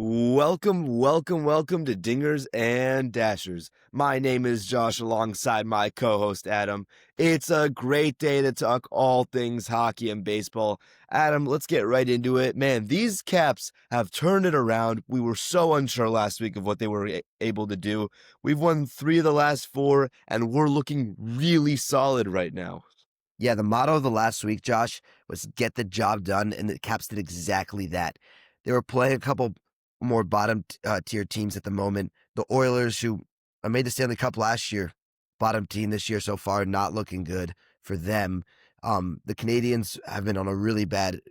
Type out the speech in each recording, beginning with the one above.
Welcome to Dingers and Dashers. My name is Josh alongside my co-host Adam. It's a great day to talk all things hockey and baseball. Adam, let's get right into it. Man, these Caps have turned it around. We were so unsure last week of what they were able to do. We've won 3 of the last 4, and we're looking really solid right now. Yeah, the motto of the last week, Josh, was get the job done, and the Caps did exactly that. They were playing a couple more bottom tier teams at the moment. The Oilers, who made the Stanley Cup last year, bottom team this year so far, not looking good for them. The Canadians have been on a really bad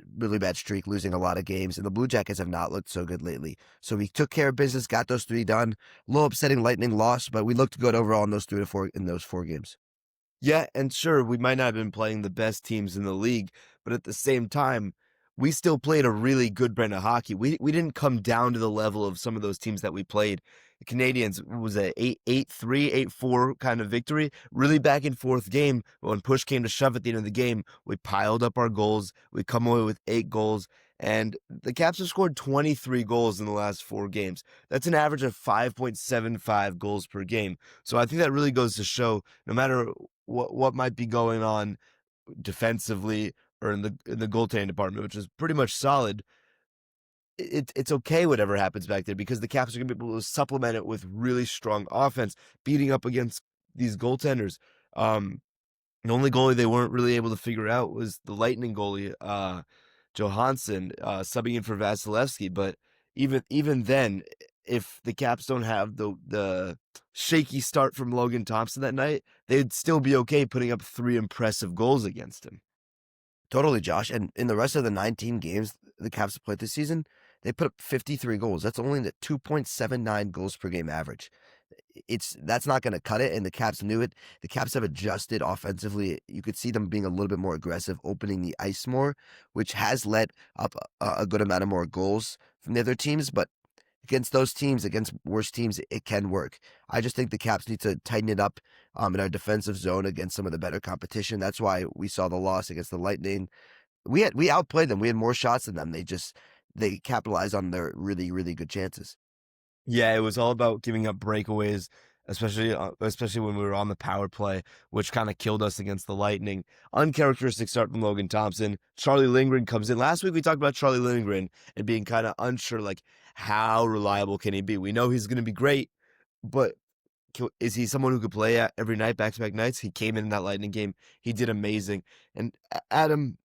streak, losing a lot of games, and the Blue Jackets have not looked so good lately. So we took care of business, got those 3 done. A little upsetting Lightning loss, but we looked good overall in those 4 games. Yeah, and sure, we might not have been playing the best teams in the league, but at the same time, we still played a really good brand of hockey. We didn't come down to the level of some of those teams that we played. The Canadians was a 8-3, 8-4 kind of victory, really back and forth game. But when push came to shove at the end of the game, we piled up our goals. We come away with 8 goals, and the Caps have scored 23 goals in the last 4 games. That's an average of 5.75 goals per game. So I think that really goes to show no matter what might be going on defensively or in the goaltending department, which is pretty much solid. It's okay whatever happens back there because the Caps are going to be able to supplement it with really strong offense, beating up against these goaltenders. The only goalie they weren't really able to figure out was the Lightning goalie, Johansson, subbing in for Vasilevsky. But even then, if the Caps don't have the shaky start from Logan Thompson that night, they'd still be okay putting up 3 impressive goals against him. Totally, Josh. And in the rest of the 19 games the Caps have played this season, they put up 53 goals. That's only the 2.79 goals per game average. That's not going to cut it, and the Caps knew it. The Caps have adjusted offensively. You could see them being a little bit more aggressive, opening the ice more, which has let up a good amount of more goals from the other teams. But against those teams, against worse teams, it can work. I just think the Caps need to tighten it up in our defensive zone against some of the better competition. That's why we saw the loss against the Lightning. We outplayed them. We had more shots than them. They capitalized on their really, really good chances. Yeah, it was all about giving up breakaways, especially when we were on the power play, which kind of killed us against the Lightning. Uncharacteristic start from Logan Thompson. Charlie Lindgren comes in. Last week we talked about Charlie Lindgren and being kind of unsure, like how reliable can he be? We know he's going to be great, but is he someone who could play every night, back-to-back nights? He came in that Lightning game. He did amazing. And Adam,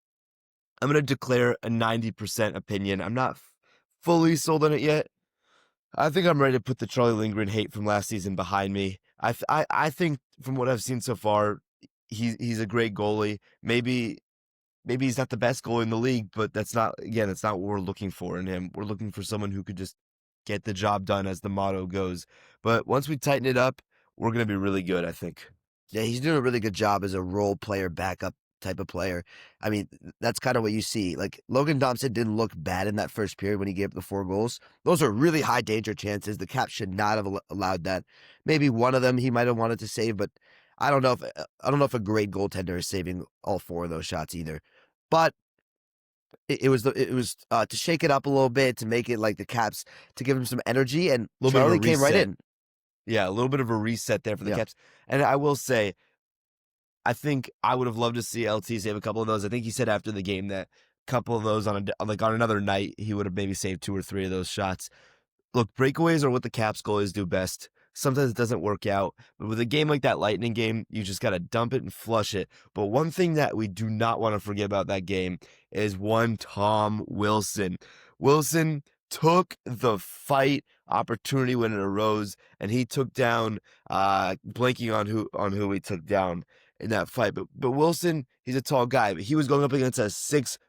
I'm going to declare a 90% opinion. I'm not fully sold on it yet. I think I'm ready to put the Charlie Lindgren hate from last season behind me. I think from what I've seen so far, he's a great goalie. Maybe he's not the best goalie in the league, but that's not what we're looking for in him. We're looking for someone who could just get the job done, as the motto goes. But once we tighten it up, we're going to be really good, I think. Yeah, he's doing a really good job as a role player, backup type of player. I mean, that's kind of what you see. Like, Logan Thompson didn't look bad in that first period when he gave up the 4 goals. Those are really high danger chances. The Caps should not have allowed that. Maybe one of them he might have wanted to save, but I don't know if a great goaltender is saving all 4 of those shots either. But it was to shake it up a little bit, to make it like the Caps, to give him some energy, and Charlie came right in. Yeah, a little bit of a reset there for the Caps. And I will say, I think I would have loved to see LT save a couple of those. I think he said after the game that a couple of those on another night, he would have maybe saved 2 or 3 of those shots. Look, breakaways are what the Caps goalies do best. Sometimes it doesn't work out, but with a game like that Lightning game, you just got to dump it and flush it. But one thing that we do not want to forget about that game is one Tom Wilson. Wilson took the fight opportunity when it arose, and he took down, blanking on who he took down in that fight. But Wilson, he's a tall guy, but he was going up against a 6'9"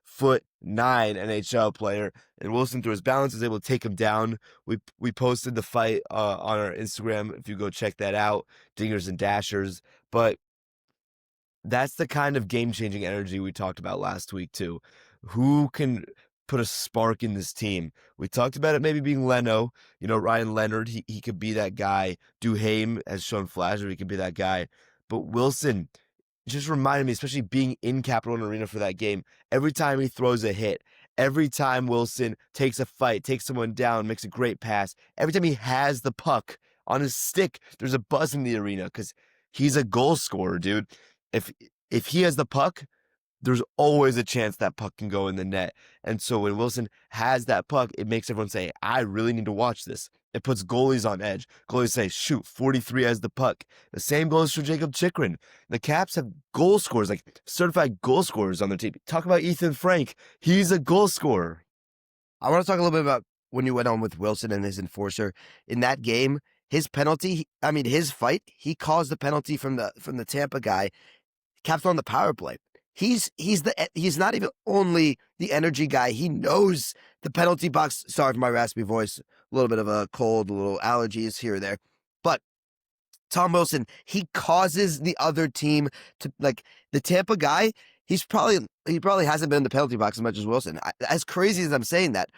NHL player, and Wilson, through his balance, was able to take him down. We posted the fight on our Instagram, if you go check that out, Dingers and Dashers. But that's the kind of game-changing energy we talked about last week too. Who can put a spark in this team? We talked about it maybe being Leno, Ryan Leonard, he could be that guy. Duhaime has shown flashes, he could be that guy. But Wilson just reminded me, especially being in Capital One Arena for that game, every time he throws a hit, every time Wilson takes a fight, takes someone down, makes a great pass, every time he has the puck on his stick, there's a buzz in the arena because he's a goal scorer, dude. If if he has the puck, there's always a chance that puck can go in the net. And so when Wilson has that puck, it makes everyone say, I really need to watch this. It puts goalies on edge. Goalies say, shoot, 43 has the puck. The same goes for Jacob Chikrin. The Caps have goal scorers, like certified goal scorers on their team. Talk about Ethan Frank. He's a goal scorer. I want to talk a little bit about when you went on with Wilson and his enforcer. In that game, his penalty, his fight, he caused the penalty from the Tampa guy. Caps on the power play. He's not even only the energy guy. He knows the penalty box. Sorry for my raspy voice. A little bit of a cold, a little allergies here or there. But Tom Wilson, he causes the other team to, like, the Tampa guy. He probably hasn't been in the penalty box as much as Wilson. As crazy as I'm saying that,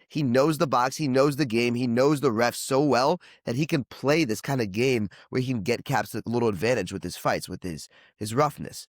he knows the box, he knows the game, he knows the refs so well that he can play this kind of game where he can get Caps a little advantage with his fights, with his roughness.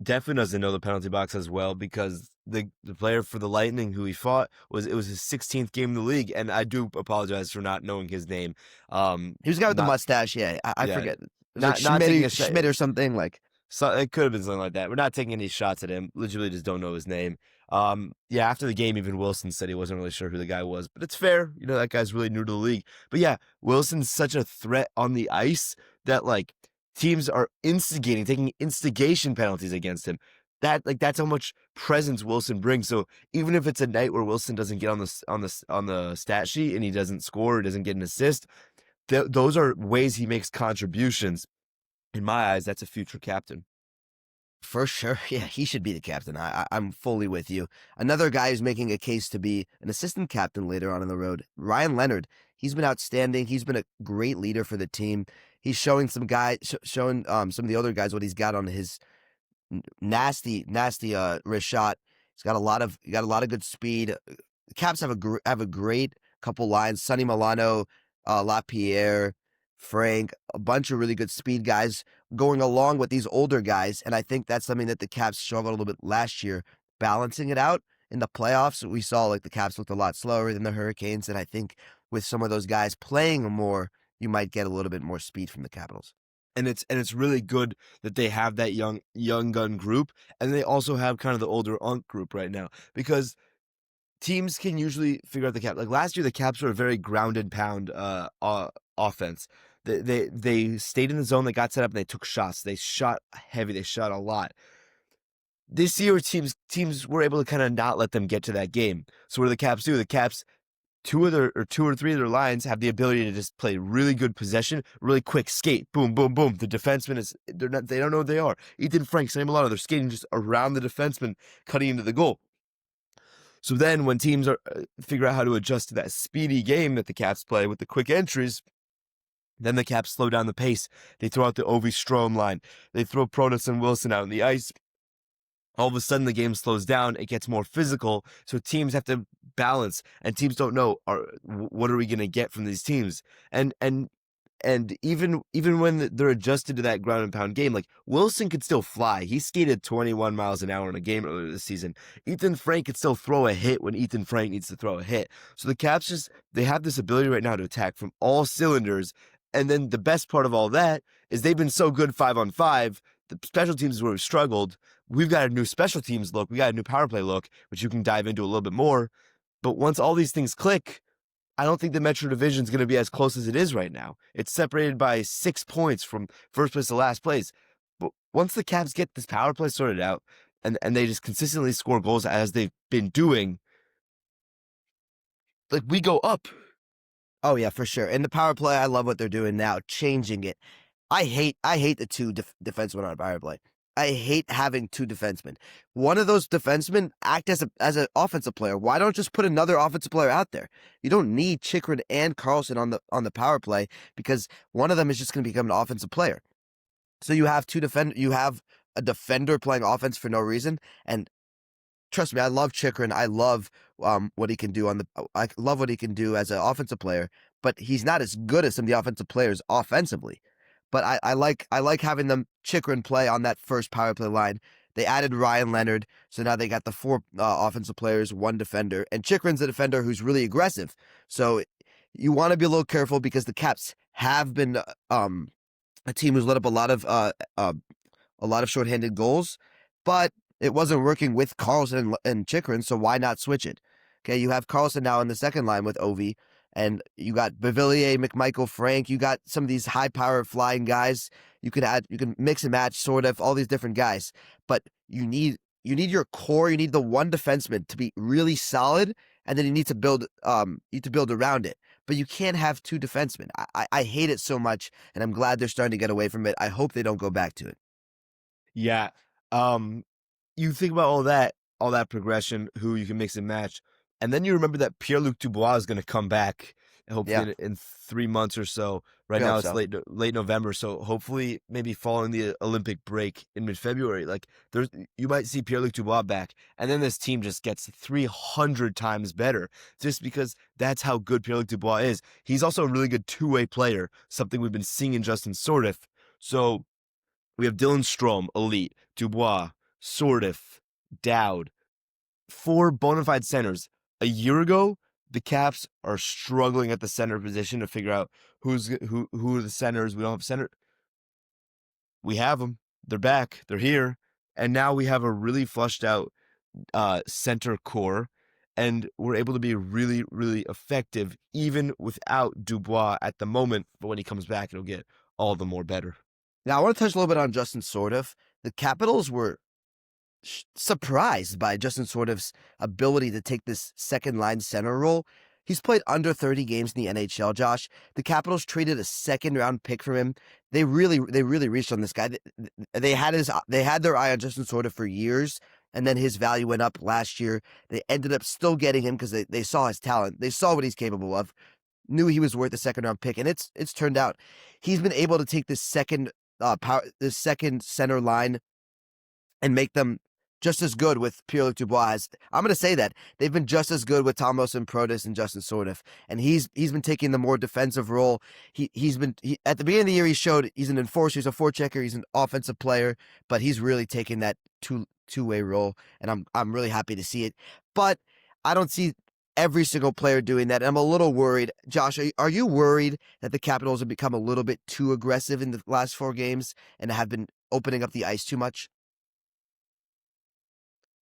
Definitely doesn't know the penalty box as well because the player for the Lightning who he fought was his 16th game in the league, and I do apologize for not knowing his name. He was the guy with the mustache. Yeah, I forget. Not Schmidt or something like. So it could have been something like that. We're not taking any shots at him. Literally just don't know his name. Yeah, after the game, even Wilson said he wasn't really sure who the guy was, but it's fair. You know, that guy's really new to the league. But yeah, Wilson's such a threat on the ice that, like, teams are taking instigation penalties against him. That's how much presence Wilson brings. So even if it's a night where Wilson doesn't get on the stat sheet and he doesn't score, or doesn't get an assist, those are ways he makes contributions. In my eyes, that's a future captain. For sure. Yeah, he should be the captain. I'm fully with you. Another guy who's making a case to be an assistant captain later on in the road, Ryan Leonard. He's been outstanding. He's been a great leader for the team. He's showing some some of the other guys what he's got on his nasty wrist shot. He's got a lot of good speed. The Caps have a great couple lines. Sonny Milano, LaPierre, Frank, a bunch of really good speed guys going along with these older guys. And I think that's something that the Caps struggled a little bit last year, balancing it out. In the playoffs, we saw like the Caps looked a lot slower than the Hurricanes. And I think with some of those guys playing more, you might get a little bit more speed from the Capitals. And it's really good that they have that young gun group, and they also have kind of the older unk group right now, because teams can usually figure out the Caps. Like last year, the Caps were a very ground and pound offense. They stayed in the zone, they got set up, and they took shots. They shot heavy, they shot a lot. This year, teams were able to kind of not let them get to that game. So what do the Caps do? The Caps, two or three of their lines have the ability to just play really good possession, really quick skate, boom, boom, boom. The defenseman they don't know what they are. Ethan Frank, Sonny Milano, they're skating just around the defenseman, cutting into the goal. So then when teams figure out how to adjust to that speedy game that the Caps play with the quick entries, then the Caps slow down the pace. They throw out the Ovi-Strome line. They throw Protas and Wilson out on the ice. All of a sudden, the game slows down. It gets more physical. So teams have to balance, and teams don't know what are we going to get from these teams. And even when they're adjusted to that ground and pound game, like Wilson could still fly. He skated 21 miles an hour in a game earlier this season. Ethan Frank could still throw a hit when Ethan Frank needs to throw a hit. So the Caps they have this ability right now to attack from all cylinders. And then the best part of all that is they've been so good 5-on-5. The special teams is where we've struggled. We've got a new special teams look. We got a new power play look, which you can dive into a little bit more. But once all these things click, I don't think the Metro Division is going to be as close as it is right now. It's separated by 6 points from first place to last place. But once the Caps get this power play sorted out and they just consistently score goals as they've been doing, like, we go up. Oh, yeah, for sure. And the power play, I love what they're doing now, changing it. I hate the two defensemen on a power play. I hate having two defensemen. One of those defensemen act as an offensive player. Why don't just put another offensive player out there? You don't need Chikrin and Carlson on the power play because one of them is just going to become an offensive player. So you have you have a defender playing offense for no reason. And trust me, I love Chikrin. I love what he can do I love what he can do as an offensive player, but he's not as good as some of the offensive players offensively. But I like having them Chikrin play on that first power play line. They added Ryan Leonard, so now they got the 4 offensive players, 1 defender, and Chikrin's a defender who's really aggressive. So you want to be a little careful because the Caps have been a team who's let up a lot of shorthanded goals, but it wasn't working with Carlson and Chikrin, so why not switch it? Okay, you have Carlson now in the second line with Ovi, and you got Beauvillier, McMichael, Frank. You got some of these high-powered flying guys. You can mix and match, sort of, all these different guys. But you need your core. You need the one defenseman to be really solid, and then you need to build around it. But you can't have 2 defensemen. I hate it so much, and I'm glad they're starting to get away from it. I hope they don't go back to it. Yeah. You think about all that progression, who you can mix and match, and then you remember that Pierre-Luc Dubois is going to come back, hopefully in 3 months or so. Right now it's late November, so hopefully maybe following the Olympic break in mid-February, like you might see Pierre-Luc Dubois back, and then this team just gets 300 times better, just because that's how good Pierre-Luc Dubois is. He's also a really good two-way player, something we've been seeing in Justin Sourdif. So we have Dylan Strome, elite, Dubois, Sourdif, Dowd, 4 bona fide centers. A year ago, the Caps are struggling at the center position to figure out who are the centers. We don't have center. We have them. They're back. They're here. And now we have a really flushed out center core, and we're able to be really, really effective even without Dubois at the moment. But when he comes back, it'll get all the more better. Now, I want to touch a little bit on Justin Sourdif. The Capitals were surprised by Justin Sourdif's ability to take this second line center role. He's played under 30 games in the NHL, Josh. The Capitals traded a second round pick for him. They really reached on this guy. They had their eye on Justin Sourdif for years, and then his value went up last year. They ended up still getting him because they saw his talent. They saw what he's capable of, knew he was worth a second round pick, and it's turned out. He's been able to take this second center line and make them just as good with Pierre-Luc Dubois. I'm going to say that they've been just as good with Thomas and Protas and Justin Sourdif, and he's been taking the more defensive role. He's been at the beginning of the year he showed he's an enforcer, he's a forechecker, he's an offensive player, but he's really taking that two-way role, and I'm really happy to see it. But I don't see every single player doing that. I'm a little worried. Josh, are you worried that the Capitals have become a little bit too aggressive in the last 4 games and have been opening up the ice too much?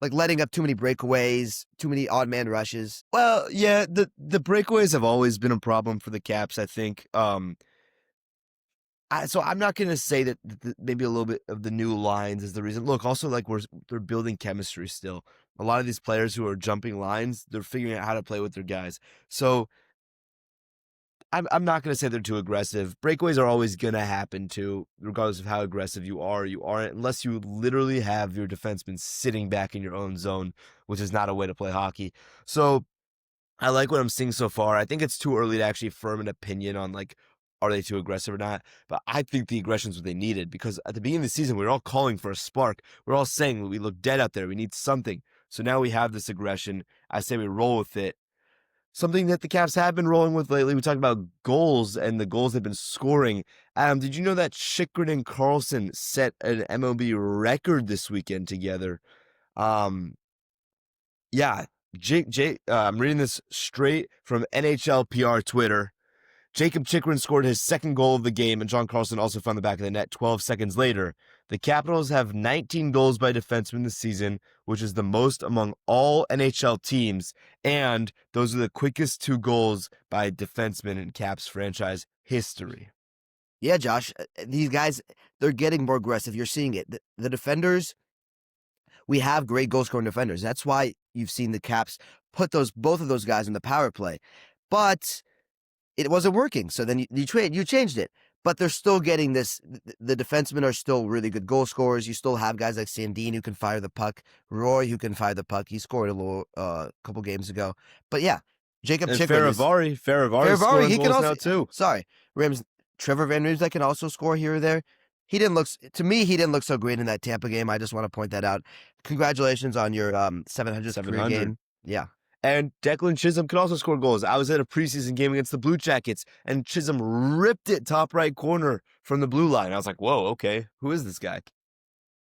Like letting up too many breakaways, too many odd man rushes. Well, yeah, the breakaways have always been a problem for the Caps, I think. So I'm not going to say that maybe a little bit of the new lines is the reason. Look, also like they're building chemistry still. A lot of these players who are jumping lines, they're figuring out how to play with their guys. So I'm not going to say they're too aggressive. Breakaways are always going to happen too, regardless of how aggressive you are. You aren't, unless you literally have your defenseman sitting back in your own zone, which is not a way to play hockey. So I like what I'm seeing so far. I think it's too early to actually form an opinion on like, are they too aggressive or not? But I think the aggression is what they needed, because at the beginning of the season, we were all calling for a spark. We're all saying we look dead out there. We need something. So now we have this aggression. I say we roll with it. Something that the Caps have been rolling with lately, we talked about goals and the goals they've been scoring. Adam, did you know that Chychrun and Carlson set an MLB record this weekend together? Yeah, I'm reading this straight from NHL PR Twitter. Jacob Chychrun scored his second goal of the game, and John Carlson also found the back of the net 12 seconds later. The Capitals have 19 goals by defensemen this season, which is the most among all NHL teams, and those are the quickest 2 goals by defensemen in Caps franchise history. Yeah, Josh, these guys, they're getting more aggressive. You're seeing it. The defenders, we have great goal-scoring defenders. That's why you've seen the Caps put both of those guys in the power play. But it wasn't working, so then you changed it. But they're still getting this. The defensemen are still really good goal scorers. You still have guys like Sandin who can fire the puck, Roy who can fire the puck. He scored a couple games ago. But yeah, Jacob Chychrun. Faravari he can also now too. Sorry, Trevor Van Riemsdyk can also score here or there. He didn't look so great in that Tampa game. I just want to point that out. Congratulations on your 700th career game. Yeah. And Declan Chisholm can also score goals. I was at a preseason game against the Blue Jackets, and Chisholm ripped it top right corner from the blue line. I was like, whoa, okay, who is this guy?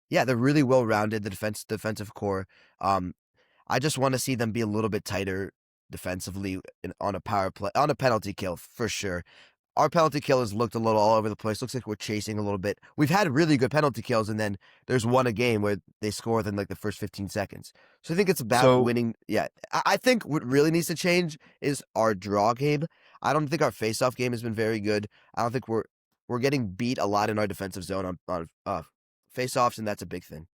Yeah, they're really well rounded. The defensive core. Um, I just want to see them be a little bit tighter defensively on a power play, on a penalty kill for sure. Our penalty kill has looked a little all over the place. Looks like we're chasing a little bit. We've had really good penalty kills, and then there's one a game where they score within like the first 15 seconds. So I think it's about So winning. Yeah, I think what really needs to change is our draw game. I don't think our face-off game has been very good. I don't think we're getting beat a lot in our defensive zone on face-offs, and that's a big thing.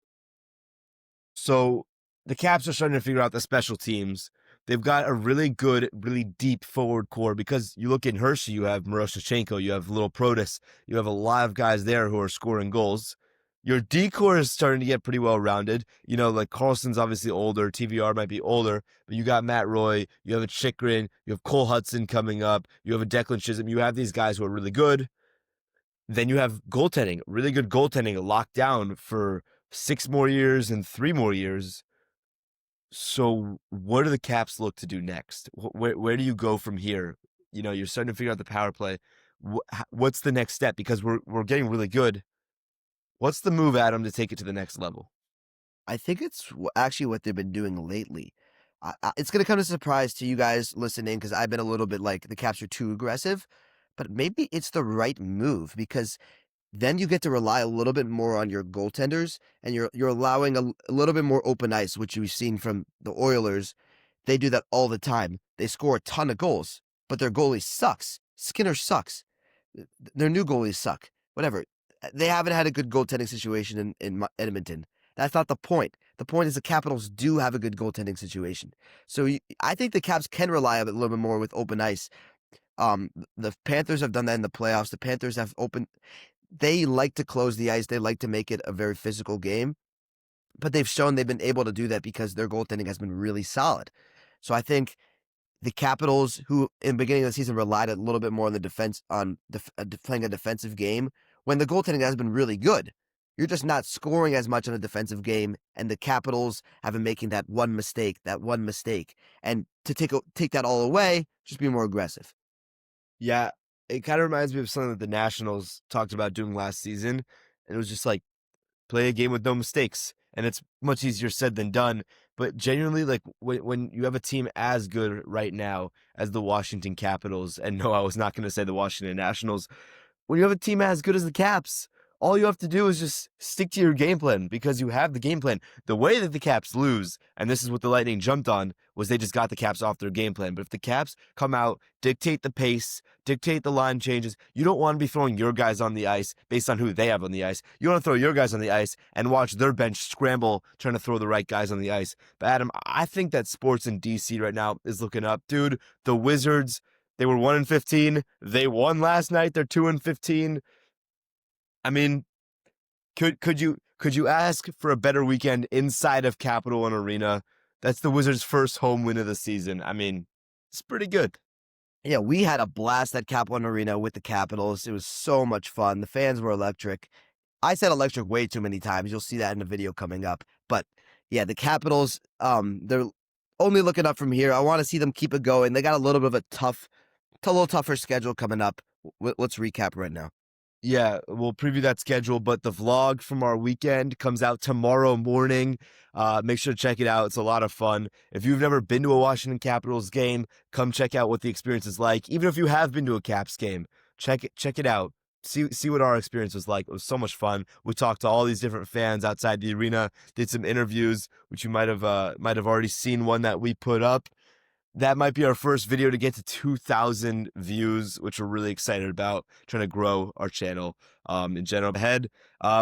So the Caps are starting to figure out the special teams. They've got a really good, really deep forward core because you look in Hershey, you have Miroshnichenko, you have Little Protus, you have a lot of guys there who are scoring goals. Your D core is starting to get pretty well rounded. You know, like Carlson's obviously older, TVR might be older, but you got Matt Roy, you have a Chikrin, you have Cole Hudson coming up, you have a Declan Chisholm, you have these guys who are really good. Then you have goaltending, really good goaltending locked down for 6 more years and 3 more years. So what do the Caps look to do next? Where do you go from here? You know, you're starting to figure out the power play. What's the next step? Because we're getting really good. What's the move, Adam, to take it to the next level? I think it's actually what they've been doing lately. It's going to come as a surprise to you guys listening because I've been a little bit like the Caps are too aggressive, but maybe it's the right move because then you get to rely a little bit more on your goaltenders, and you're allowing a little bit more open ice, which we've seen from the Oilers. They do that all the time. They score a ton of goals, but their goalie sucks. Skinner sucks. Their new goalies suck. Whatever. They haven't had a good goaltending situation in Edmonton. That's not the point. The point is the Capitals do have a good goaltending situation. So I think the Caps can rely a little bit more with open ice. The Panthers have done that in the playoffs. The Panthers have open. They like to close the ice. They like to make it a very physical game, but they've shown they've been able to do that because their goaltending has been really solid. So I think the Capitals, who in the beginning of the season relied a little bit more on the defense, on playing a defensive game, when the goaltending has been really good, you're just not scoring as much on a defensive game, and the Capitals have been making that one mistake, and to take that all away, just be more aggressive. Yeah, it kind of reminds me of something that the Nationals talked about doing last season. And it was just like play a game with no mistakes. And it's much easier said than done. But genuinely, like when you have a team as good right now as the Washington Capitals, and no, I was not going to say the Washington Nationals, when you have a team as good as the Caps, all you have to do is just stick to your game plan because you have the game plan. The way that the Caps lose, and this is what the Lightning jumped on, was they just got the Caps off their game plan. But if the Caps come out, dictate the pace, dictate the line changes, you don't want to be throwing your guys on the ice based on who they have on the ice. You want to throw your guys on the ice and watch their bench scramble trying to throw the right guys on the ice. But Adam, I think that sports in DC right now is looking up. Dude, the Wizards, they were 1-15. They won last night. They're 2-15. I mean, could you ask for a better weekend inside of Capital One Arena? That's the Wizards' first home win of the season. I mean, it's pretty good. Yeah, we had a blast at Cap One Arena with the Capitals. It was so much fun. The fans were electric. I said electric way too many times. You'll see that in the video coming up. But yeah, the Capitals, they're only looking up from here. I want to see them keep it going. They got a little bit of a little tougher schedule coming up. Let's recap right now. Yeah, we'll preview that schedule, but the vlog from our weekend comes out tomorrow morning. Make sure to check it out. It's a lot of fun. If you've never been to a Washington Capitals game, come check out what the experience is like. Even if you have been to a Caps game, check it out. See what our experience was like. It was so much fun. We talked to all these different fans outside the arena, did some interviews, which you might have already seen one that we put up. That might be our first video to get to 2,000 views, which we're really excited about, trying to grow our channel in general. Ahead,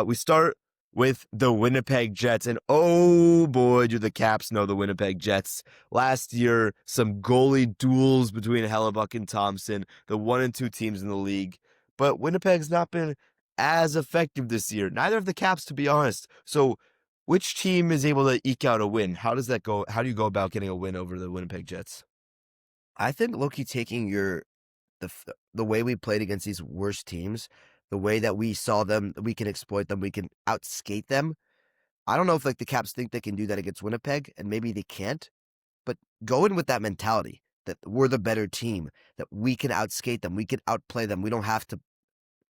we start with the Winnipeg Jets, and oh boy, do the Caps know the Winnipeg Jets. Last year, some goalie duels between Hellebuck and Thompson, the 1 and 2 teams in the league. But Winnipeg's not been as effective this year. Neither have the Caps, to be honest. So which team is able to eke out a win? How does that go? How do you go about getting a win over the Winnipeg Jets? I think Loki taking the way we played against these worst teams, the way that we saw them, we can exploit them, we can outskate them. I don't know if like the Caps think they can do that against Winnipeg, and maybe they can't. But go in with that mentality that we're the better team, that we can outskate them, we can outplay them. We don't have to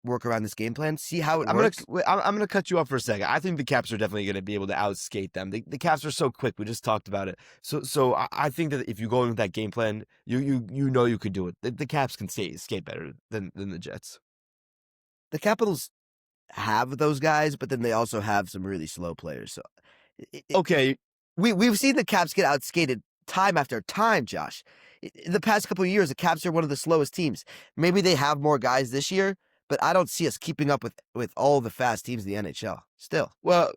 work around this game plan, see how it I'm gonna works. I'm gonna cut you off for a second. I think the Caps are definitely gonna be able to outskate them. The Caps are so quick. We just talked about it. So I think that if you go in with that game plan, you know you could do it. The Caps can skate better than the Jets. The Capitals have those guys, but then they also have some really slow players. So Okay, we've seen the Caps get outskated time after time, Josh. In the past couple of years, the Caps are one of the slowest teams. Maybe they have more guys this year, but I don't see us keeping up with all the fast teams in the NHL. Still, well,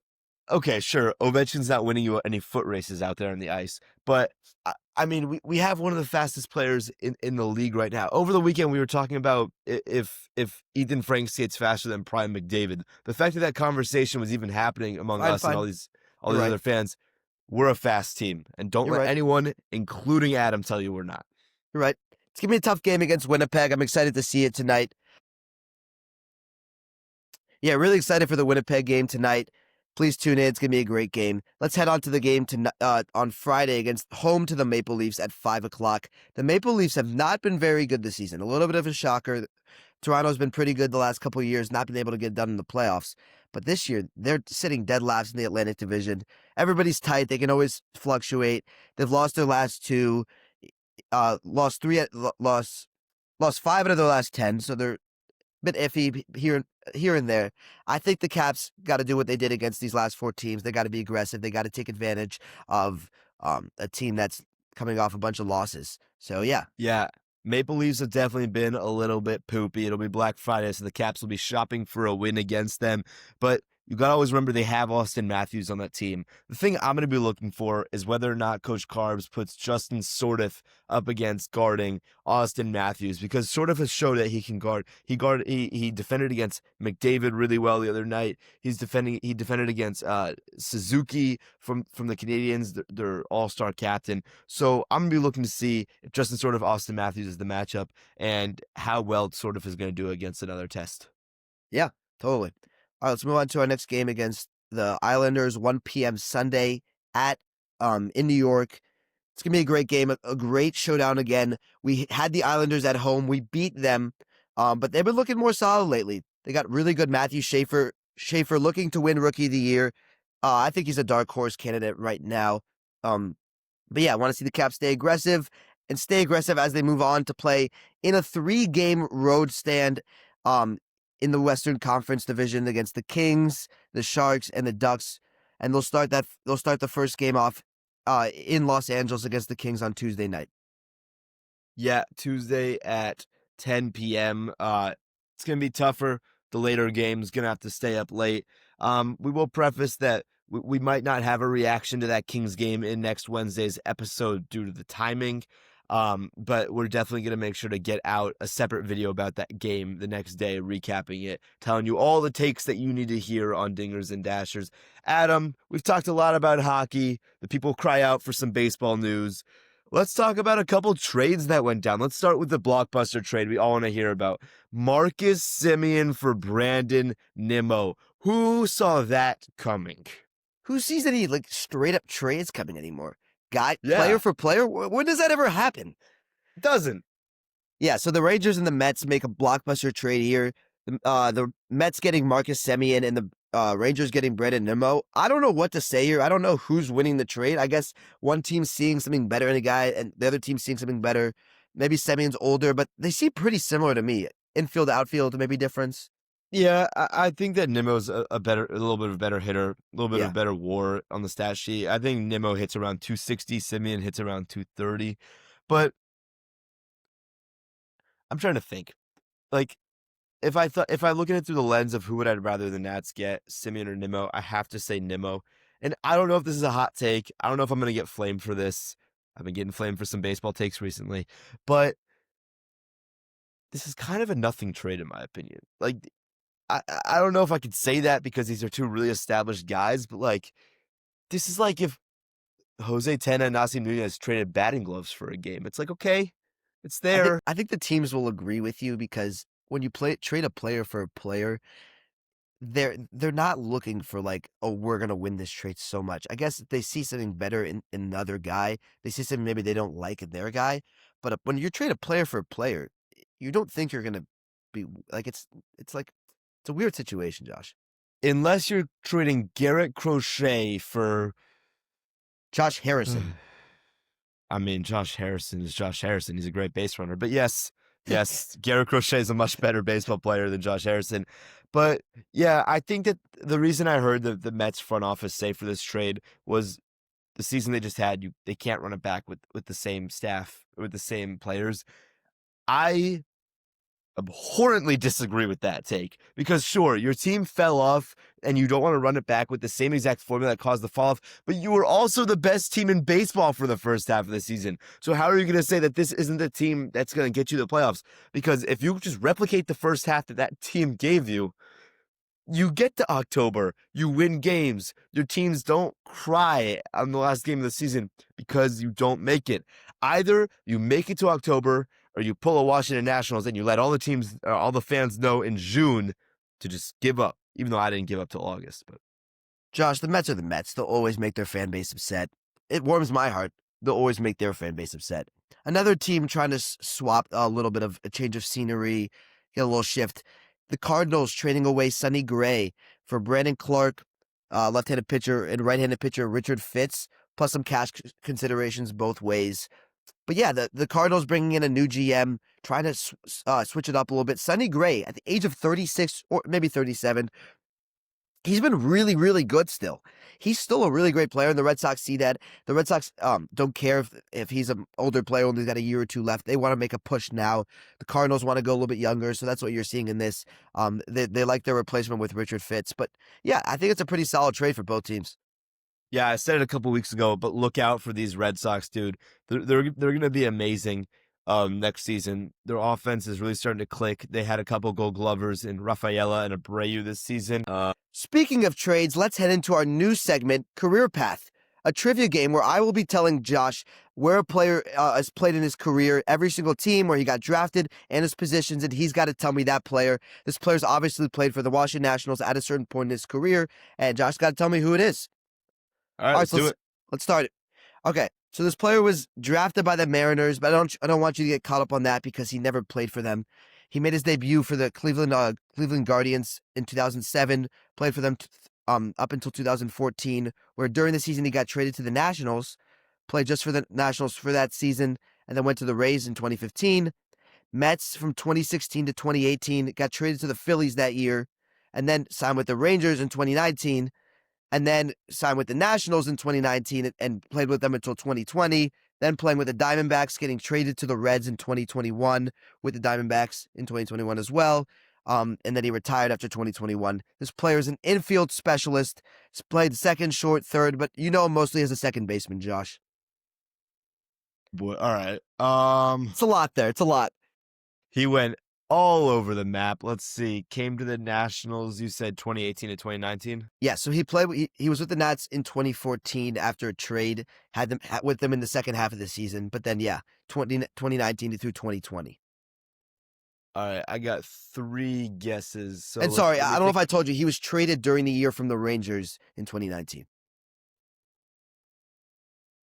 okay, sure. Ovechkin's not winning you any foot races out there on the ice, but I mean, we have one of the fastest players in the league right now. Over the weekend, we were talking about if Ethan Frank skates faster than Prime McDavid. The fact that that conversation was even happening among fine, us and fine. all You're these right. other fans, we're a fast team, and don't You're let right. anyone, including Adam, tell you we're not. You're right. It's gonna be a tough game against Winnipeg. I'm excited to see it tonight. Yeah, really excited for the Winnipeg game tonight. Please tune in. It's going to be a great game. Let's head on to the game on Friday against home to the Maple Leafs at 5 o'clock. The Maple Leafs have not been very good this season. A little bit of a shocker. Toronto's been pretty good the last couple of years, not been able to get done in the playoffs. But this year, they're sitting dead last in the Atlantic Division. Everybody's tight. They can always fluctuate. They've lost their last two, lost three, lost five out of their last 10. So they're bit iffy here and there. I think the Caps got to do what they did against these last four teams. They got to be aggressive. They got to take advantage of a team that's coming off a bunch of losses. So yeah, Yeah, Maple Leafs have definitely been a little bit poopy. It'll be Black Friday, so the Caps will be shopping for a win against them. But you got to always remember they have Austin Matthews on that team. The thing I'm going to be looking for is whether or not Coach Carbs puts Justin Sordiff up against guarding Austin Matthews, because Sordiff has showed that he can guard. He defended against McDavid really well the other night. He defended against Suzuki from the Canadiens, their all-star captain. So I'm going to be looking to see if Justin Sordiff, Austin Matthews is the matchup, and how well Sordiff is going to do against another test. yeah, totally. All right, let's move on to our next game against the Islanders, 1 p.m. Sunday at in New York. It's gonna be a great game, a great showdown again. We had the Islanders at home. We beat them, but they've been looking more solid lately. They got really good Matthew Schaefer. Schaefer looking to win Rookie of the Year. I think he's a dark horse candidate right now. But yeah, I want to see the Caps stay aggressive as they move on to play in a 3-game road stand in the Western Conference Division against the Kings, the Sharks, and the Ducks. And they'll start the first game off in Los Angeles against the Kings on Tuesday night. Yeah, Tuesday at 10 p.m. It's going to be tougher. The later game's going to have to stay up late. We will preface that we might not have a reaction to that Kings game in next Wednesday's episode due to the timing. But we're definitely going to make sure to get out a separate video about that game the next day, recapping it, telling you all the takes that you need to hear on Dingers and Dashers. Adam, we've talked a lot about hockey. The people cry out for some baseball news. Let's talk about a couple trades that went down. Let's start with the blockbuster trade we all want to hear about. Marcus Semien for Brandon Nimmo. Who saw that coming? Who sees any straight up trades coming anymore? Player Yeah, for player? When does that ever happen? it doesn't. Yeah, so the Rangers and the Mets make a blockbuster trade here. The Mets getting Marcus Semien and the Rangers getting Brandon Nimmo. I don't know what to say here. I don't know who's winning the trade. I guess one team's seeing something better in a guy, and the other team's seeing something better. Maybe Semien's older, but they seem pretty similar to me. Infield, outfield, maybe difference. Yeah, I think that Nimmo's a little bit of a better hitter, a little bit of Yeah, a better WAR on the stat sheet. I think Nimmo hits around 260, Semien hits around 230. But I'm trying to think. Like, if I look at it through the lens of who would I'd rather the Nats get, Semien or Nimmo, I have to say Nimmo. And I don't know if this is a hot take. I don't know if I'm gonna get flamed for this. I've been getting flamed for some baseball takes recently, but this is kind of a nothing trade in my opinion. Like, I don't know if I could say that because these are two really established guys, but like, this is like if Jose Tena and Nasim Nunez traded batting gloves for a game. It's like, okay, it's there. I think the teams will agree with you because when you trade a player for a player, they're not looking for oh, we're gonna win this trade so much. I guess they see something better in another guy. They see something maybe they don't like in their guy. But when you trade a player for a player, you don't think you're gonna be like it's a weird situation, Josh. Unless you're trading Garrett Crochet for Josh Harrison. I mean, Josh Harrison is Josh Harrison. He's a great base runner. But yes, Garrett Crochet is a much better baseball player than Josh Harrison. But yeah, I think that the reason I heard the Mets front office say for this trade was the season they just had. They can't run it back with the same staff, with the same players. I abhorrently disagree with that take because sure, your team fell off and you don't want to run it back with the same exact formula that caused the fall off, but you were also the best team in baseball for the first half of the season. So how are you going to say that this isn't the team that's going to get you the playoffs? Because if you just replicate the first half that team gave you, you get to October, you win games. Your teams don't cry on the last game of the season because you don't make it. Either you make it to October or you pull a Washington Nationals and you let all the teams, all the fans know in June to just give up, even though I didn't give up till August. But Josh, the Mets are the Mets. They'll always make their fan base upset. It warms my heart. They'll always make their fan base upset. Another team trying to swap a little bit of a change of scenery, get a little shift. The Cardinals trading away Sonny Gray for Brandon Clark, left-handed pitcher, and right-handed pitcher Richard Fitz, plus some cash considerations both ways. But yeah, the Cardinals bringing in a new GM, trying to switch it up a little bit. Sonny Gray, at the age of 36 or maybe 37, he's been really, really good still. He's still a really great player, and the Red Sox see that. The Red Sox don't care if he's an older player, only got a year or two left. They want to make a push now. The Cardinals want to go a little bit younger, so that's what you're seeing in this. They like their replacement with Richard Fitz. But yeah, I think it's a pretty solid trade for both teams. yeah, I said it a couple weeks ago, but look out for these Red Sox, dude. They're going to be amazing next season. Their offense is really starting to click. They had a couple Gold Glovers in Rafaela and Abreu this season. Speaking of trades, let's head into our new segment, Career Path, a trivia game where I will be telling Josh where a player has played in his career, every single team where he got drafted, and his positions, and he's got to tell me that player. This player's obviously played for the Washington Nationals at a certain point in his career, and Josh got to tell me who it is. All right, let's do it. Let's start it. Okay, so this player was drafted by the Mariners, but I don't want you to get caught up on that because he never played for them. He made his debut for the Cleveland Guardians in 2007, played for them up until 2014, where during the season he got traded to the Nationals, played just for the Nationals for that season, and then went to the Rays in 2015. Mets from 2016 to 2018, got traded to the Phillies that year, and then signed with the Rangers in 2019, and then signed with the Nationals in 2019 and played with them until 2020, then playing with the Diamondbacks, getting traded to the Reds in 2021 with the Diamondbacks in 2021 as well. And then he retired after 2021. This player is an infield specialist. He's played second, short, third, but you know him mostly as a second baseman, Josh. Boy, all right. It's a lot there. It's a lot. He went all over the map. Let's see. Came to the Nationals, you said 2018 to 2019? Yeah, so he was with the Nats in 2014 after a trade, had them with them in the second half of the season, but then 2019 through 2020. All right, I got 3 guesses. So and sorry, I don't know if I told you, he was traded during the year from the Rangers in 2019.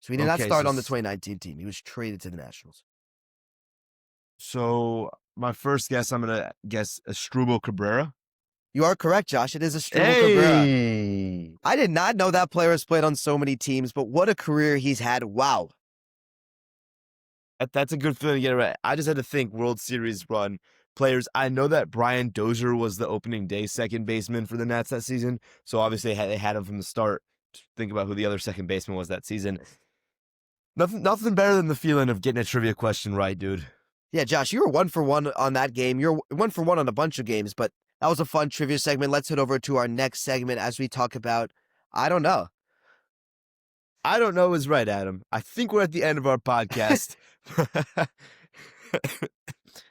So he did not start on the 2019 team. He was traded to the Nationals. So my first guess, I'm going to guess Asdrubal Cabrera. You are correct, Josh. It is Asdrubal Cabrera. I did not know that player has played on so many teams, but what a career he's had. Wow. That's a good feeling to get it right. I just had to think World Series run players. I know that Brian Dozier was the opening day second baseman for the Nats that season, so obviously they had him from the start. Think about who the other second baseman was that season. Nothing better than the feeling of getting a trivia question right, dude. Yeah, Josh, you were 1 for 1 on that game. You're 1 for 1 on a bunch of games, but that was a fun trivia segment. Let's head over to our next segment as we talk about, I don't know. I don't know is right, Adam. I think we're at the end of our podcast.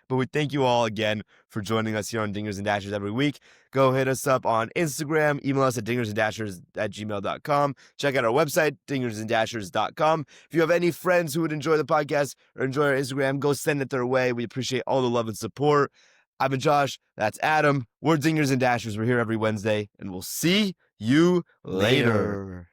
But we thank you all again for joining us here on Dingers and Dashers every week. Go hit us up on Instagram. Email us at dingersanddashers@gmail.com. Check out our website, dingersanddashers.com. If you have any friends who would enjoy the podcast or enjoy our Instagram, go send it their way. We appreciate all the love and support. I've been Josh. That's Adam. We're Dingers and Dashers. We're here every Wednesday, and we'll see you later.